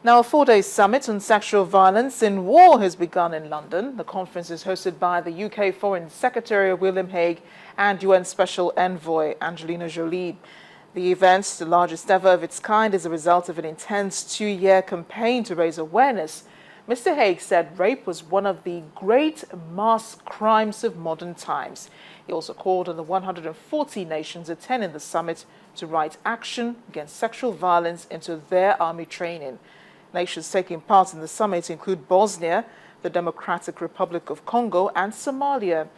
Now, a four-day summit on sexual violence in war has begun in London. The conference is hosted by the UK Foreign Secretary William Hague and UN Special Envoy Angelina Jolie. The event, the largest ever of its kind, is a result of an intense two-year campaign to raise awareness. Mr. Hague said rape was one of the great mass crimes of modern times. He also called on the 140 nations attending the summit to write action against sexual violence into their army training. Nations taking part in the summit include Bosnia, the Democratic Republic of Congo, and Somalia,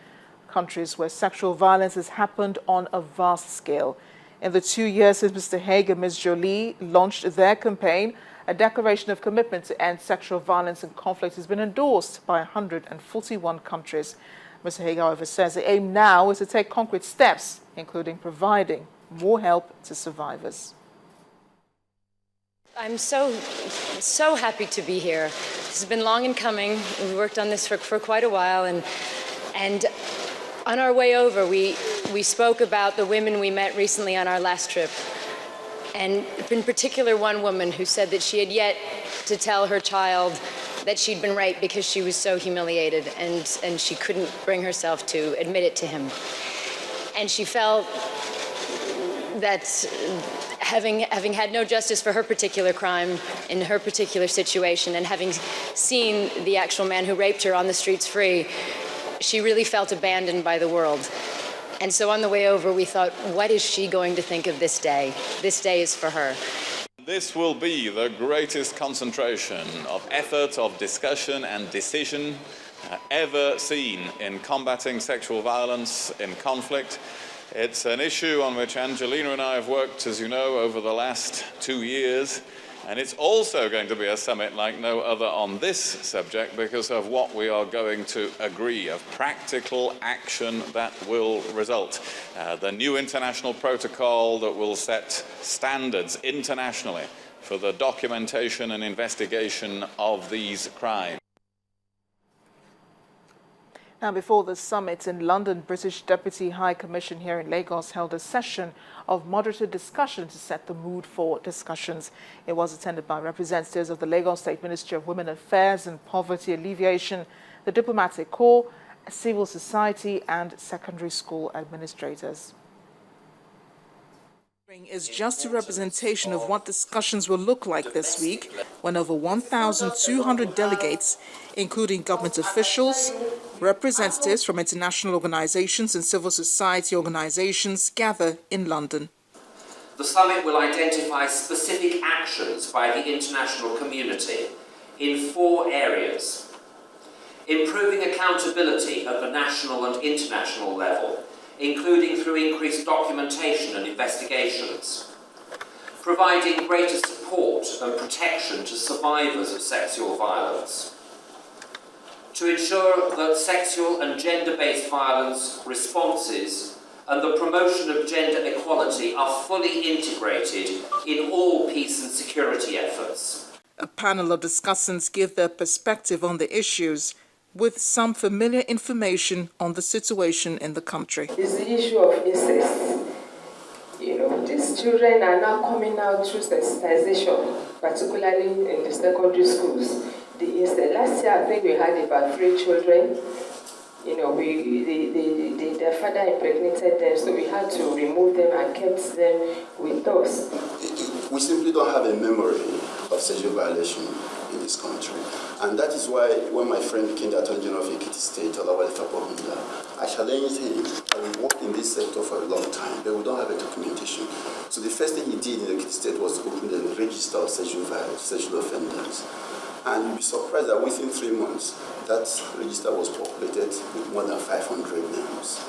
countries where sexual violence has happened on a vast scale. In the 2 years since Mr. Hague and Ms. Jolie launched their campaign, a declaration of commitment to end sexual violence and conflict has been endorsed by 141 countries. Mr. Hague, however, says the aim now is to take concrete steps, including providing more help to survivors. I'm so happy to be here. This has been long in coming. We worked on this for quite a while, and on our way over, we spoke about the women we met recently on our last trip, and in particular one woman who said that she had yet to tell her child that she'd been raped because she was so humiliated and she couldn't bring herself to admit it to him. And she felt that having had no justice for her particular crime in her particular situation and having seen the actual man who raped her on the streets free, she really felt abandoned by the world. And so on the way over, we thought, what is she going to think of this day? This day is for her. This will be the greatest concentration of effort, of discussion and decision ever seen in combating sexual violence in conflict. It's an issue on which Angelina and I have worked, as you know, over the last 2 years. And it's also going to be a summit like no other on this subject because of what we are going to agree, of practical action that will result. The new international protocol that will set standards internationally for the documentation and investigation of these crimes. Now, before the summit in London, British Deputy High Commission here in Lagos held a session of moderated discussion to set the mood for discussions. It was attended by representatives of the Lagos State Ministry of Women Affairs and Poverty Alleviation, the Diplomatic Corps, civil society and secondary school administrators. Is just a representation of what discussions will look like this week when over 1,200 delegates, including government officials, representatives from international organizations and civil society organizations gather in London. The summit will identify specific actions by the international community in 4 areas: improving accountability at the national and international level, including through increased documentation and investigations, providing greater support and protection to survivors of sexual violence, to ensure that sexual and gender-based violence responses and the promotion of gender equality are fully integrated in all peace and security efforts. A panel of discussants give their perspective on the issues, with some familiar information on the situation in the country. It's the issue of incest. These children are now coming out through sensitization, particularly in the secondary schools. The incest. Last year, I think we had about 3 children. Their father impregnated them, so we had to remove them and kept them with us. We simply don't have a memory of sexual violation in this country. And that is why when my friend became the Attorney General of Ekiti State, Olawale Fagbemida, I challenged him. I worked in this sector for a long time, but we don't have a documentation. So the first thing he did in Ekiti State was to open the register of sexual offenders. And you'll be surprised that within 3 months, that register was populated with more than 500 names.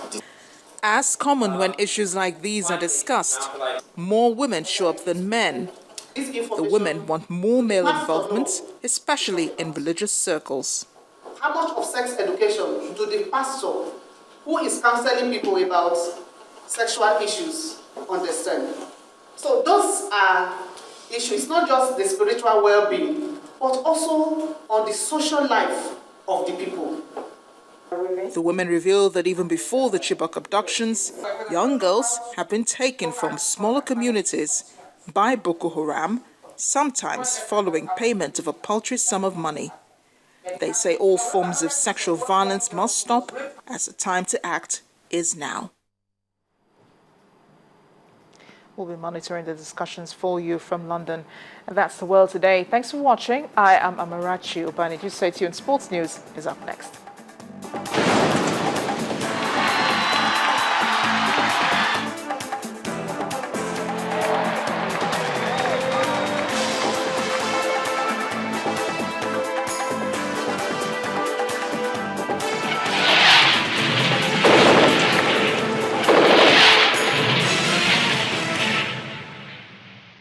As common when issues like these are discussed, more women show up than men. The women want more male involvement, especially in religious circles. How much of sex education do the pastor who is counseling people about sexual issues understand? So those are issues, not just the spiritual well-being, but also on the social life of the people. The women revealed that even before the Chibok abductions, young girls have been taken from smaller communities by Boko Haram, sometimes following payment of a paltry sum of money. They say all forms of sexual violence must stop, as the time to act is now. We'll be monitoring the discussions for you from London. And that's The World Today. Thanks for watching. I am Amarachi Obani. Do stay tuned. Sports News is up next.